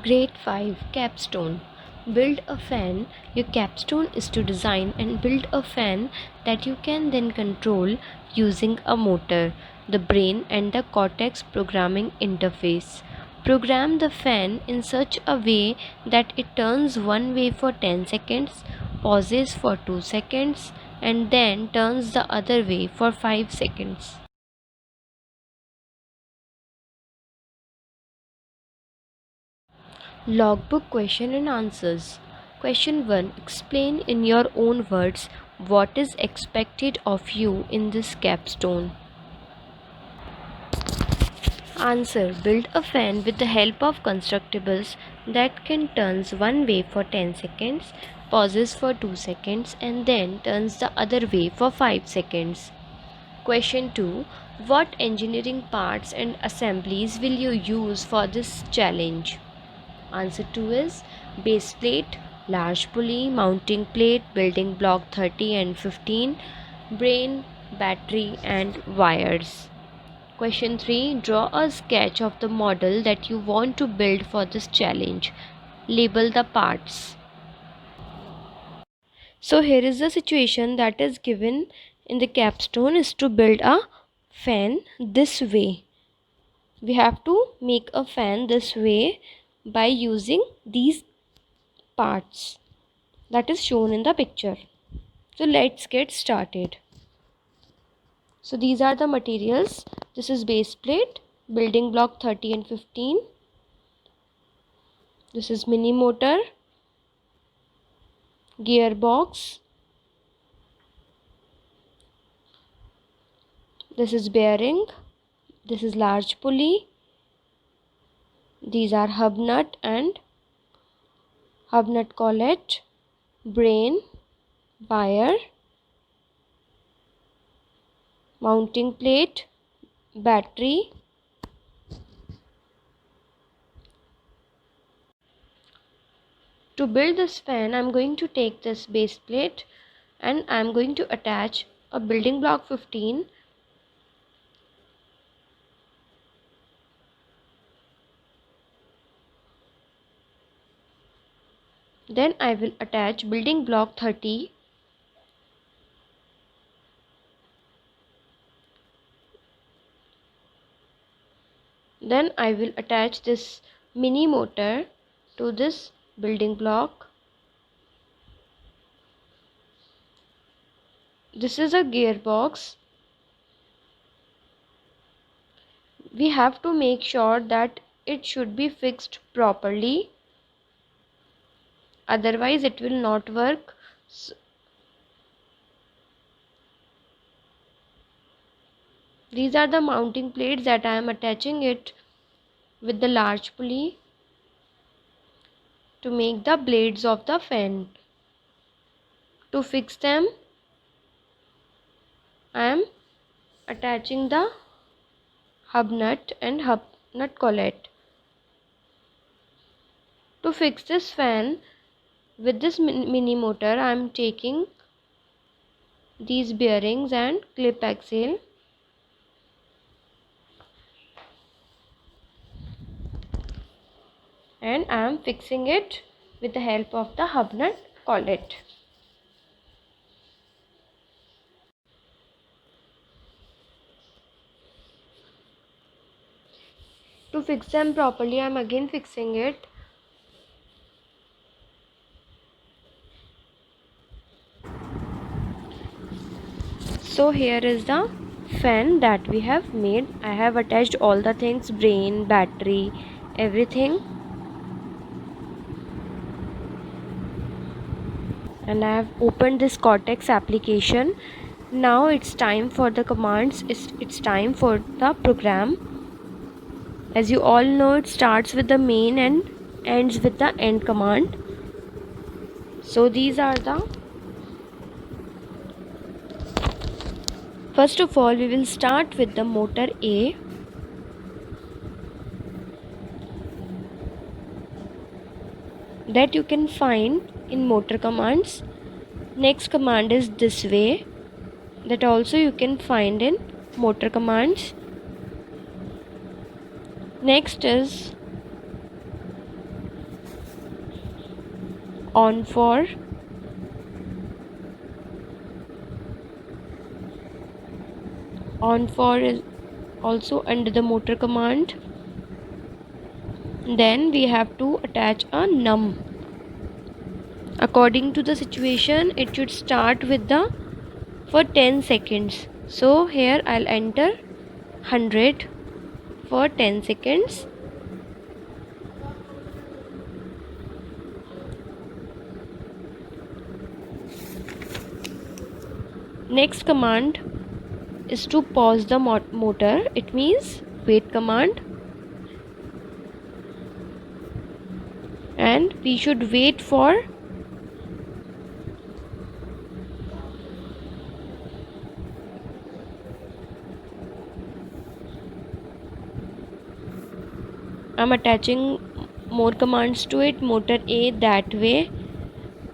Grade 5 Capstone. Build a fan. Your capstone is to design and build a fan that you can then control using a motor, the brain, and the Cortex programming interface. Program the fan in such a way that it turns one way for 10 seconds, pauses for 2 seconds, and then turns the other way for 5 seconds. Logbook question and answers. Question 1. Explain in your own words what is expected of you in this capstone. Answer. Build a fan with the help of constructibles that can turns one way for 10 seconds, pauses for 2 seconds, and then turns the other way for 5 seconds. Question 2. What engineering parts and assemblies will you use for this challenge? Answer 2 is base plate, large pulley, mounting plate, building block 30 and 15, brain, battery, and wires. Question 3. Draw a sketch of the model that you want to build for this challenge. Label the parts. So here is the situation that is given in the capstone is to build a fan this way. We have to make a fan this way by using these parts that is shown in the picture. So let's get started. So these are the materials. This is base plate, building block 30 and 15. This is mini motor, gearbox. This is bearing. This is large pulley. These are hub nut and hub nut collet, brain, wire, mounting plate, battery. To build this fan, I am going to take this base plate and I am going to attach a building block 15. Then I will attach building block 30. Then I will attach this mini motor to this building block. This is a gearbox. We have to make sure that it should be fixed properly, otherwise it will not work. These are the mounting plates that I am attaching it with the large pulley to make the blades of the fan. To fix them, I am attaching the hub nut and hub nut collet. To fix this fan with this mini motor, I am taking these bearings and clip axle. And I am fixing it with the help of the hub nut collet. To fix them properly, I am again fixing it. So here is the fan that we have made. I have attached all the things, brain, battery, everything. And I have opened this Cortex application. Now it's time for the commands. It's time for the program. As you all know, it starts with the main and ends with the end command. So these are the first of all, we will start with the motor A. That you can find in motor commands. Next command is this way. That also you can find in motor commands. Next is on for, is also under the motor command. Then we have to attach a num. According to the situation, it should start with the for 10 seconds. So here I'll enter 100 for 10 seconds. Next command is to pause the motor. It means wait command, and we should wait for I'm attaching more commands to it. Motor A that way,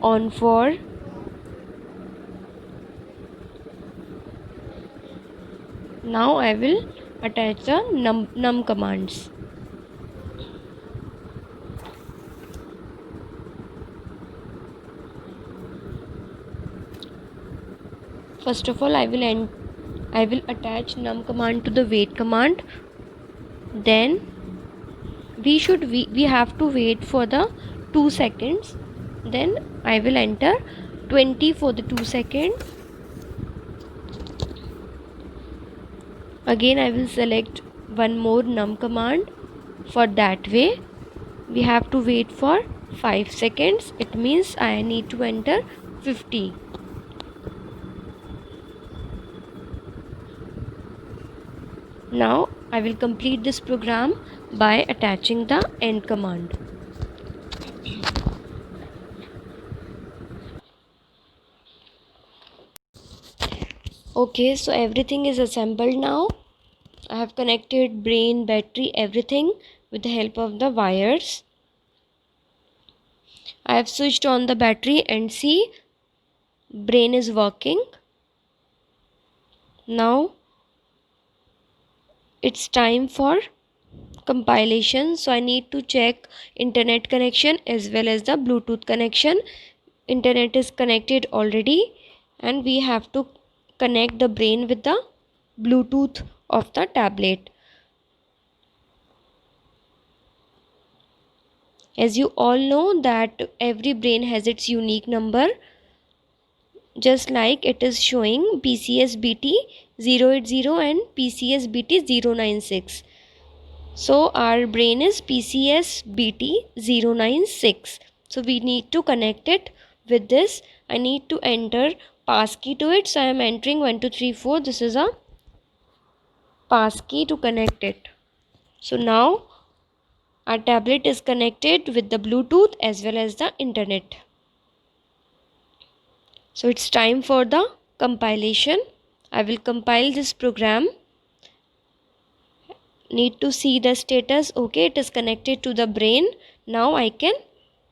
on for, now I will attach the num commands. First of all, I will attach num command to the wait command. Then we have to wait for the 2 seconds. Then I will enter 20 for the 2 seconds. Again I will select one more num command. For that way we have to wait for 5 seconds. It means I need to enter 50. Now I will complete this program by attaching the end command. Okay, so everything is assembled now. I have connected brain, battery, everything with the help of the wires. I have switched on the battery and see brain is working. Now it's time for compilation, so I need to check internet connection as well as the Bluetooth connection. Internet is connected already, and we have to connect the brain with the Bluetooth of the tablet. As you all know that every brain has its unique number, just like it is showing PCS-BT 080 and PCS-BT 096. So our brain is PCS-BT 096. So we need to connect it with this. I need to enter passkey to it. So I am entering 1234. This is a passkey to connect it. So now our tablet is connected with the Bluetooth as well as the internet. So it's time for the compilation. I will compile this program. Need to see the status. Okay, it is connected to the brain. Now I can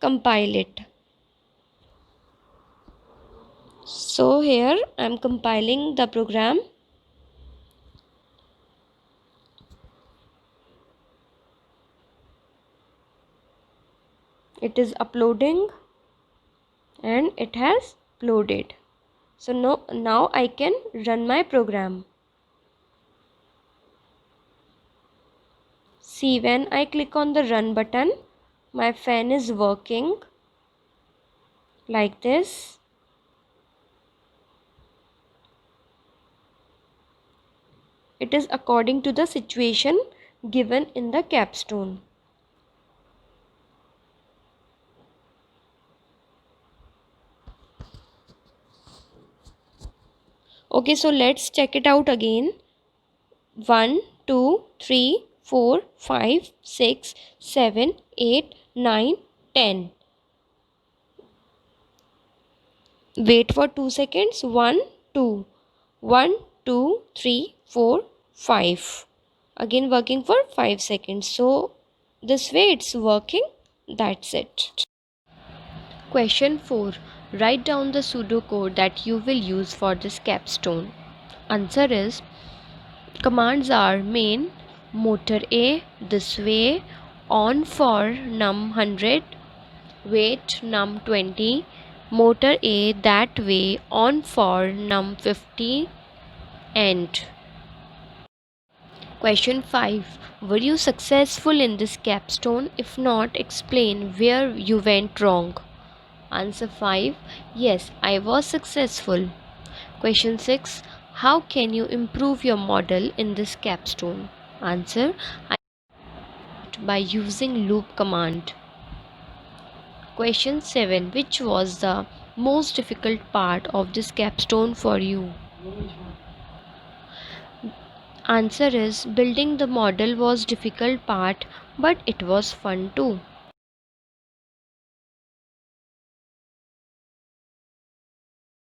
compile it. So here I am compiling the program. It is uploading and it has loaded. So now I can run my program. See, when I click on the run button, my fan is working like this. It is according to the situation given in the capstone. Okay, so let's check it out again. 1, 2, 3, 4, 5, 6, 7, 8, 9, 10. Wait for 2 seconds. 1, 2. 1, 2, 3, 4, 5. Again working for 5 seconds. So this way it's working. That's it. Question 4. Write down the pseudocode that you will use for this capstone. Answer is, commands are main, motor A, this way, on for num 100, Wait num 20. Motor A that way on for num 50. End. Question 5. Were you successful in this capstone? If not, explain where you went wrong. Answer 5. Yes, I was successful. Question 6. How can you improve your model in this capstone? Answer. By using loop command. Question 7. Which was the most difficult part of this capstone for you? Answer is building the model was difficult part, but it was fun too.